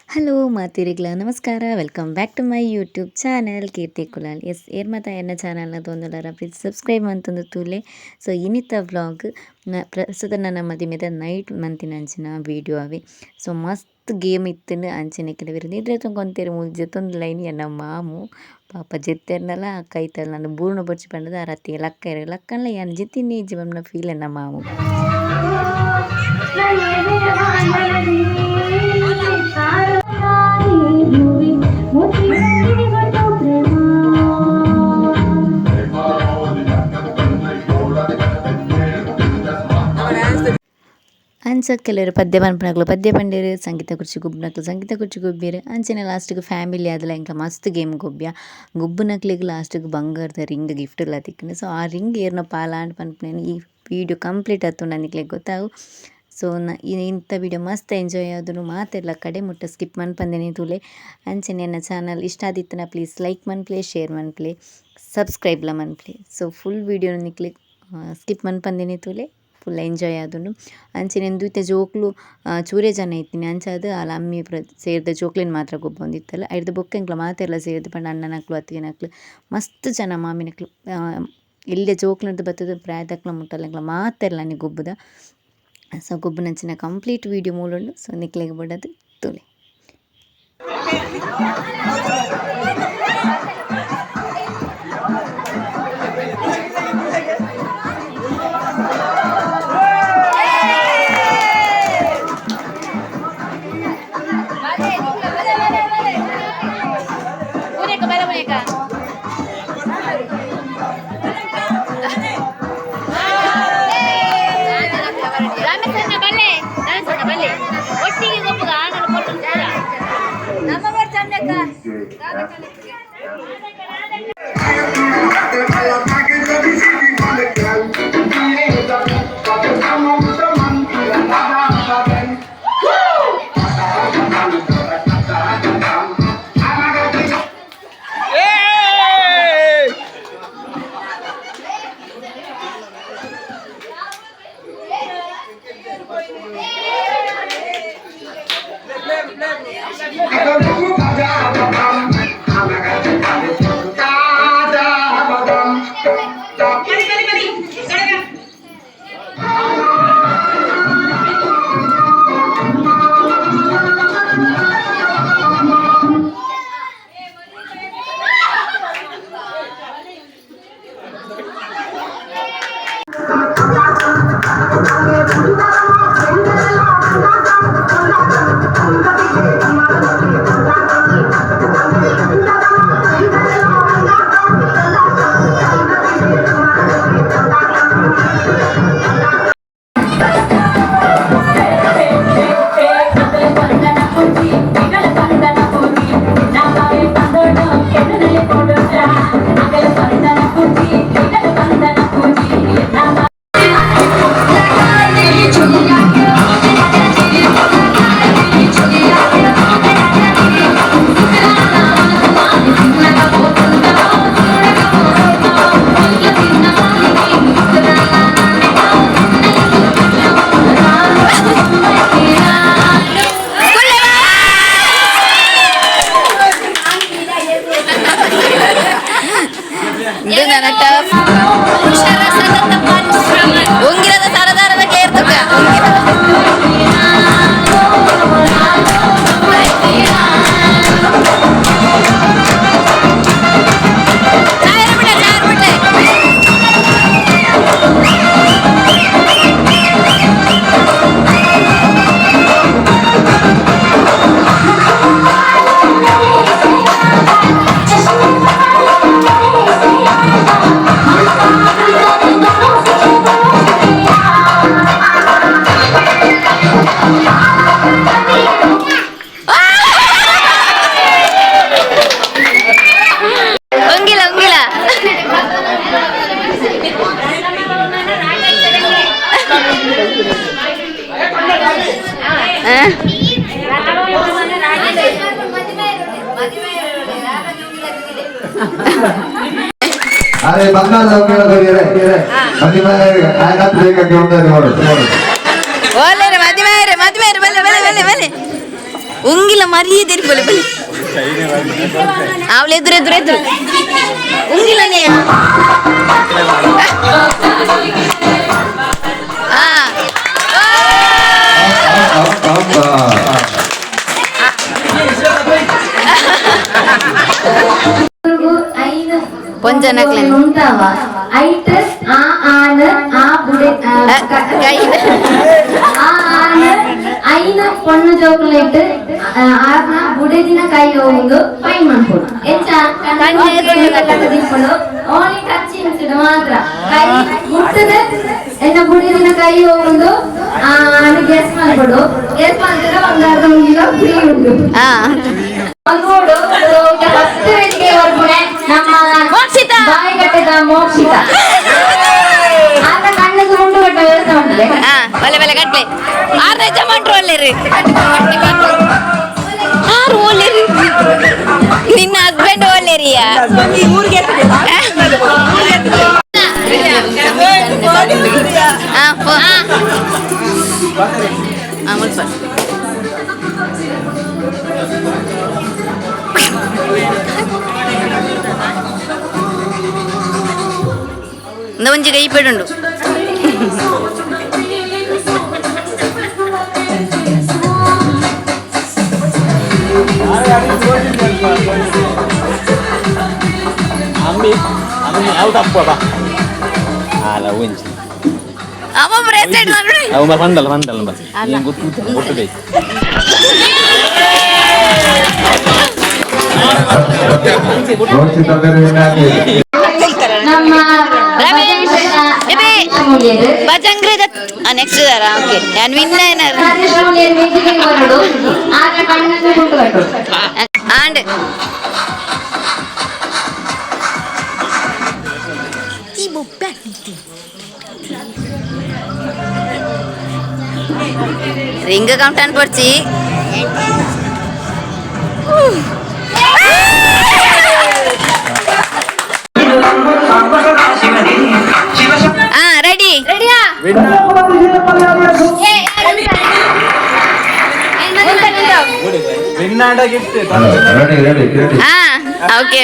Hello ಮಾತಿರಿಗ್ಲ ನಮಸ್ಕಾರ welcome back to my YouTube channel Keerthi Kulal. ಎಸ್ ಏರ್ಮತ ಎನ್ನ ಚಾನಲ್ನ ತೊಂದಲಾರ ಪ್ಲೀಸ್ ಸಬ್ಸ್ಕ್ರೈಬ್ ಮಂತೊಂದು ತೂಲೆ. ಸೊ ಇನ್ನಿತ ವ್ಲಾಗ್ ಪ್ರಸ್ತುತ ನನ್ನ ಮದಿಮೆದ ನೈಟ್ ಮಂತಿನ ಅಂಚಿನ ವೀಡಿಯೋ ಅವೆ. ಸೊ ಮಸ್ತ್ ಗೇಮ್ ಇತ್ತು ಅಂಚಿನ ಕೆಲವರು ನಿದ್ರೆ ತೊಗೊಂತೇರು ಜೊತ್ತೊಂದು ಲೈನ್ ಎನ್ನ ಮಾಮು ಪಾಪ ಜೆತ್ತೇರ್ನಲ್ಲ ಕೈತಲ್ಲ ನಾನು ಬೂರ್ಣ ಬೊಚ್ಚಿ ಪಂಡದ ಆ ರತ್ತಿ ಲಕ್ಕನ್ಲ ಏನು ಜಿತ್ತಿನಿ ಜೀವನ ಫೀಲ್ ಎನ್ನ ಮಾಮು. ಅಂಚ ಕೆಲವರು ಪದ್ಯ ಪನ್ಪನಕ್ಲು ಪದ್ಯ ಪಂಡೇರು, ಸಂಗೀತ ಕುರ್ಚಿ ಗುಬ್ಬನಕ್ಲು ಸಂಗೀತ ಕುರ್ಚಿ ಗುಬ್ಬಿರು. ಅಂಚಿನ ಲಾಸ್ಟಿಗೆ ಫ್ಯಾಮಿಲಿ ಆದಲ ಇಂಕ ಮಸ್ತ್ ಗೇಮ್ ಗೊಬ್ಬ್ಯ ಗುಬ್ಬನಕ್ಲಿಗೆ ಲಾಸ್ಟಿಗೆ ಬಂಗಾರದ ರಿಂಗ್ ಗಿಫ್ಟ್ ಎಲ್ಲ ತಿಕ್ಕನು. ಸೊ ಆ ರಿಂಗ್ ಏರ್ನ ಪಾಲಾಂಡ್ ಪನ್ಪನೇನು ಈ ವಿಡಿಯೋ ಕಂಪ್ಲೀಟ್ ಆಯ್ತು ನನಗೆ ಗೊತ್ತಾವು. ಸೊ ಇಂಥ ವಿಡಿಯೋ ಮಸ್ತ್ ಎಂಜಾಯ್ ಆದನು ಮಾತೆಲ್ಲ ಕಡೆ ಮುಟ್ಟ ಸ್ಕಿಪ್ ಮನ್ಪಂದೇನೆ ತೂಲೆ. ಅಂಚೆ ನನ್ನ ಚಾನಲ್ ಇಷ್ಟ ಆದಿತ್ತನ ಪ್ಲೀಸ್ ಲೈಕ್ ಮನ್ಪ್ಲೆ, ಶೇರ್ ಮನ್ಪ್ಲೆ, ಸಬ್ಸ್ಕ್ರೈಬ್ಲ ಮನ್ಪ್ಲೆ. ಸೊ ಫುಲ್ ವಿಡಿಯೋ ನಿಕ್ಲಿ ಸ್ಕಿಪ್ ಮನ್ಪಂದೇನೆ ತೂಲೆ ಫುಲ್ ಎಂಜಾಯ್ ಆದನು. ಅಂಚಿನ ಇತ್ತೆ ಜೋಕ್ಲು ಚೂರೇ ಜನ ಇತ್ತೀನಿ ಅಂಚಾದ ಅಲ್ಲ ಅಮ್ಮಿ ಸೇರಿದ ಜೋಕ್ಲಿನ ಮಾತ್ರ ಗೊಬ್ಬೊಂದಿತ್ತಲ್ಲ ಐದು ಬೊಕ್ಕೆಂಕ್ಲ ಮಾತೆಲ್ಲ ಸೇರಿದ ಪಂಡ ಅಣ್ಣನಕ್ಲು ಅತ್ತಿಗೆನಕ್ಲು ಮಸ್ತ್ ಜನ ಮಾಮಿನಕ್ಲು ಇಲ್ಲೇ ಜೋಕ್ಲಂತ ಬರ್ತದ ಪ್ರಾಯದಕ್ಲ ಮುಟ್ಟಲ್ಲಂಕ್ಲ ಮಾತೆಲ್ಲ ನನಗೆ ಗೊಬ್ಬದ. ಸೊ ಗೊಬ್ಬನಂಚಿನ ಕಂಪ್ಲೀಟ್ ವೀಡಿಯೋ ಮೂಲುಂಡು. ಸೊ ನಿಕ್ಲೆಗೆ ಬಿಡೋದು ತೋಲೆ. ಉಂಗಿರದ ಸರದಾರದ ಕೇರ್ತಕ ಅರೆ ಬಂಗಾರದ ಬೇಕಾಗಿ ಉಂಟಾರೆ ಮಾಡೋದು ಓಲೇರೆ ಮದುವೆ ಬಲೆ ಬಲೆ ಉಂಗಿಲ ಮರಿಯದಿರಿ ಬಲೆ ಬಲೆ ಅವಳು ಎದುರು ಉಂಗಿಲನೇ ಪೊಂಜನಕ್ಲೆ ఉంటావా అయితే ఆ ఆన ఆ బుడే ఆ ఆన ಐನ ಪೊಣ್ಣ ಚಾಕ್ಲೇಟ್ ಆರ್ನ ಬುಡೆದಿನ ಕೈ ಹೋಗುದು ಫೈನ್ ಮಾಡ್ಕೊಡು ಎಂತ ಕಣ್ಣು ಓನ್ಲಿ ಟಚ್ ಇನ್ಸಿಡ್ ಮಾತ್ರ ಕೈ ಮುಟ್ಟದೆ ಎನ್ನ ಬುಡೆದಿನ ಕೈ ಹೋಗುದು ಗೆಸ್ ಮಾಡ್ಕೊಡು ಗೆಸ್ ಮಾಡಿದ್ರೆ ಒಂದು ಅರ್ಧ ಮುಗಿಲ ಫ್ರೀ ಉಂಟು ನೋಡು ಫಸ್ಟ್ ವೇದಿಕೆ ಹೊರಗಡೆ ನಮ್ಮ ಮೋಕ್ಷಿತ ಬಾಯಿಗಟ್ಟದ ಮೋಕ್ಷಿತ ಆತ ಕಣ್ಣಿಗೆ ಗುಂಡು ಕಟ್ಟ ವ್ಯವಸ್ಥೆ ಉಂಟು ಬಲೆ ಗಟ್ಲೆ 6 ಜಮಾಂಟ್ರು ಒಳ್ಳೆರಿ 6 ಒಳ್ಳೆರಿ ನಿನ್ನ ಹಸ್ಬೆಂಡ್ ಒಳ್ಳೆರಿಯಾ ಒಂಜಿ ಕೈ ಪೆಡುಂಡು అమ్మ బ్రేస్లెట్ నడుడి అవ మండల బస్ ఏం గుర్తుదే ನಮ್ಮ ಬಜಂಗ್ರಿ ನೆಕ್ಸ್ಟ್ ಇದಾರ ಓಕೆ ನಾನು ವಿನ್ನರ್ ಆಂಡ್ ರಿಂಗ್ ಕೌಂಟನ್ ಪಡ್ಚಿ ರೆಡಿ ರೆಡಿಯಾ ಓಕೆ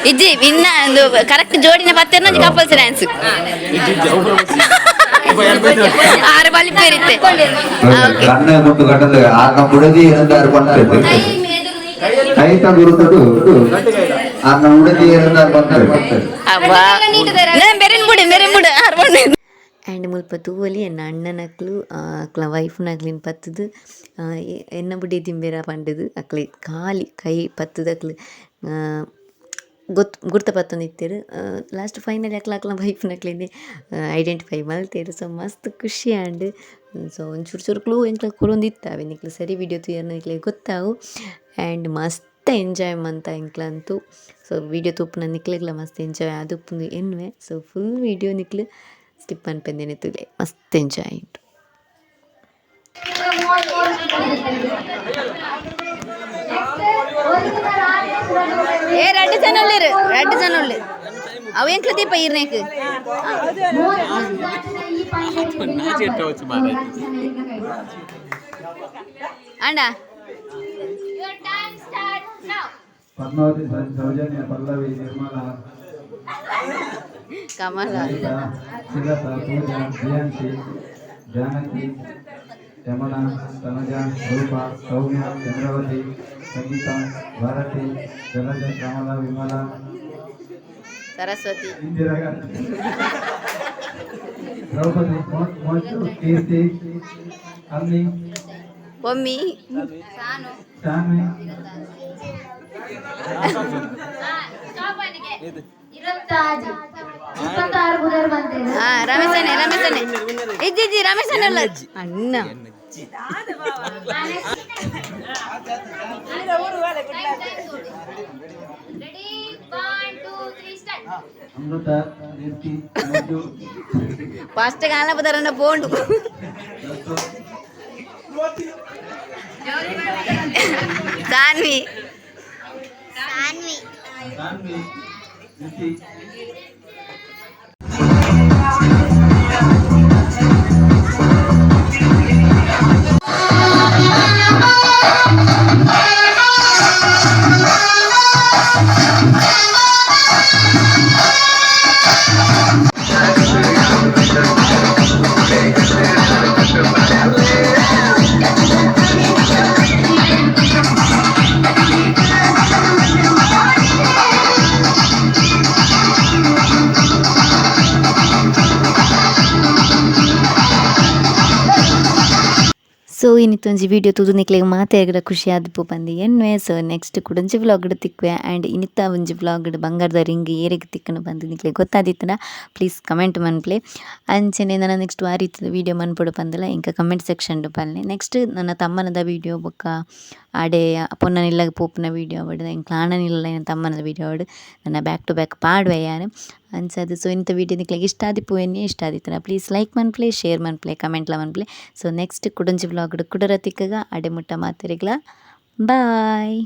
ಇಜ್ಜಿ ವಿನ್ನ ಒಂದು ಕರೆಕ್ಟ್ ಜೋಡಿನ ಪತ್ತೆನ ಕಂಪಲ್ಸರಿ ಆನ್ಸರ್ 6 ಬಲಿಪ ಇರುತ್ತೆ ಕಣ್ಣ ಮುಟ್ಟು ಕಟ್ಟದ ಆಗ ಮುಡದಿ ಇರಂದಾರು ಬಂತದ್ದು ಕೈತ ಗುರುತಡು ಆಗ ಮುಡದಿ ಇರಂದಾರು ಬಂತದ್ದು ಅಬ್ಬಾ ಬೆರೆನ್ ಬುಡು ಆರ್ಬಂಡು ಆ್ಯಂಡ್ ಮುಲ್ಪ ತೂವಲಿ ಎನ್ನ ಅಣ್ಣನಕ್ಲು ಅಕ್ಲ ವೈಫ್ನಕ್ಲಿನ ಪತ್ತದು ಎನ್ನ ಬುಡಿ ತಿಂಬೇರ ಪಂಡದು ಅಕ್ಲೆ ಖಾಲಿ ಕೈ ಪತ್ತದು ಅಕ್ಲು ಗುರ್ತ ಪತ್ತೊಂದಿತ್ತೇರು ಲಾಸ್ಟ್ ಫೈನಲಿ ಅಕ್ಲ ವೈಫ್ನಕ್ಲಿಂದೆ ಐಡೆಂಟಿಫೈ ಮಲ್ತೇರು ಸೊ ಮಸ್ತ್ ಖುಷಿ ಆಂಡ್ ಸೊ ಒಂಚೂರು ಚೂರು ಕ್ಲೂ ಎಂಕ್ಲ ಕೊರೊಂದಿತ್ತಾವೆ ನಿಕ್ಲು ಸರಿ ವಿಡಿಯೋ ತೂಯರ್ನ ನಿಕ್ಲೆ ಗೊತ್ತಾವು ಆ್ಯಂಡ್ ಮಸ್ತ್ ಎಂಜಾಯ್ ಮಂತ ಎಂಕ್ಲಂತೂ ಸೊ ವಿಡಿಯೋ ತೂಪುನ ನಿಕ್ಲೆಗ್ಲ ಮಸ್ತ್ ಎಂಜಾಯ್ ಆದುಪ್ಪುಂದು ಎನ್ವೆ ಸೊ ಫುಲ್ ವಿಡಿಯೋ ನಿಕ್ಲು ಸ್ಕಿಪ್ ಅನ್ಪೆಂದೇನೆ ತುಲೆ ಮಸ್ತ್ ಎಂಜಾಯ್ ಆಯಿತು ரெண்டு ஜன உள்ள அவ எங்க தீ பயிர்னேக்கு ஆண்டா your time start now Padmavati Soujanya Pallavi Nirmala Kamala ಸಿಗತಾ ಪೂಜಾ ಜಿಯಾಂಶಿ ಜಾನಕಿ ಯಮುನಾ ತನುಜಾ ರೂಪಾ ಸೌಮ್ಯ ಚಂದ್ರವತಿ ಸಂಗೀತಾ ಭಾರತಿ ಜಲಜ ಕಮಲಾ ವಿಮಲಾ ಸರಸ್ವತಿ ಇಂದಿರಾ ದ್ರೌಪದಿ ಮೋಚು ಕೀರ್ತಿ ಅಮ್ಮಿ ಒಮ್ಮಿ ಶಾನ್ವಿ 26 ಬುಧವಾರ ಬಂತೇನೆ ರಮೇಶನೇ ಇಜ್ಜಿ ರಮೇಶನೇ ಅಲ್ಲ ಅಣ್ಣ ರೆಡಿ 1 2 3 ಸ್ಟಾರ್ಟ್ ಅಮೃತ ಕೀರ್ತಿ ಮಂಜು ಫಸ್ಟ್ ಗಾನ ಬದರನ್ನ ಬೋಂಡು ಸಾನ್ವಿ ಸಾನ್ವಿ ನಿತಿ ಸೊ ಇನ್ನಿತ್ತೊಂಜಿ ವಿಡಿಯೋ ತೂದು ನಿಕ್ಲೆಗ್ ಮಾತೆರ್ಗಡ ಖುಷಿ ಆದ್ಪು ಪಂದಿ ಎನ್ವೆ. ಸೊ ನೆಕ್ಸ್ಟ್ ಕುಡಂಜಿ ವ್ಲಾಗ್ ತಿಕ್ವೆ ಆ್ಯಂಡ್ ಇನ್ನಿತ್ತ ಒಂಜಿ ವ್ಲಾಗ್ ಬಂಗಾರದ ರಿಂಗ್ ಏರೆಗ್ ತಿಕ್ಕನು ಬಂದು ನಿಕ್ಲೆಗ್ ಗೊತ್ತಾದಿತ್ತನ ಪ್ಲೀಸ್ ಕಮೆಂಟ್ ಮನ್ಪ್ಲೆ. ಅಂಚನೆ ನನ್ನ ನೆಕ್ಸ್ಟ್ ವಾರಿತ್ತದ ವೀಡಿಯೋ ಮನ್ಪೊಡು ಪಂದಲ ಇಂಕ ಕಮೆಂಟ್ ಸೆಕ್ಷನ್ ಪಲ್ಲೆ. ನೆಕ್ಸ್ಟ್ ನನ್ನ ತಮ್ಮನದ ವೀಡಿಯೋ ಬೊಕ್ಕ ಆಡೆ ಪೊನ್ನನಿಲ್ಲಗ ಪೋಪುನ ವೀಡಿಯೋ ಆವಡ್ ಇಂಕ ಆಣನಿಲ್ಲ ತಮ್ಮನದ ವೀಡಿಯೋ ಆವಡ್ ನನ್ನ ಬ್ಯಾಕ್ ಟು ಬ್ಯಾಕ್ ಪಾಡ್ವೆ ಯಾರು ಅನ್ಸದು. ಸೊ ಇಂಥ ವೀಡಿಯೋ ನಿಕ್ಲೆಗ್ ಇಷ್ಟ ಆದಿಪ್ಪು ಎನ್ನಿ ಇಷ್ಟ ಆದಿತ್ತನ ಪ್ಲೀಸ್ ಲೈಕ್ ಮನ್ಪ್ಲೆ, ಶೇರ್ ಮನ್ಪ್ಲೆ, ಕಮೆಂಟ್ಲ ಮನ್ಪ್ಲೆ. ಸೊ ನೆಕ್ಸ್ಟ್ ಕುಡಂಜಿ ವ್ಲಾಗ್ ಕುಡರ ತಿಕ್ಕಗ ಅಡೆ ಮುಟ್ಟ ಮಾತೆರೆಗ್ಲ ಬಾಯ್.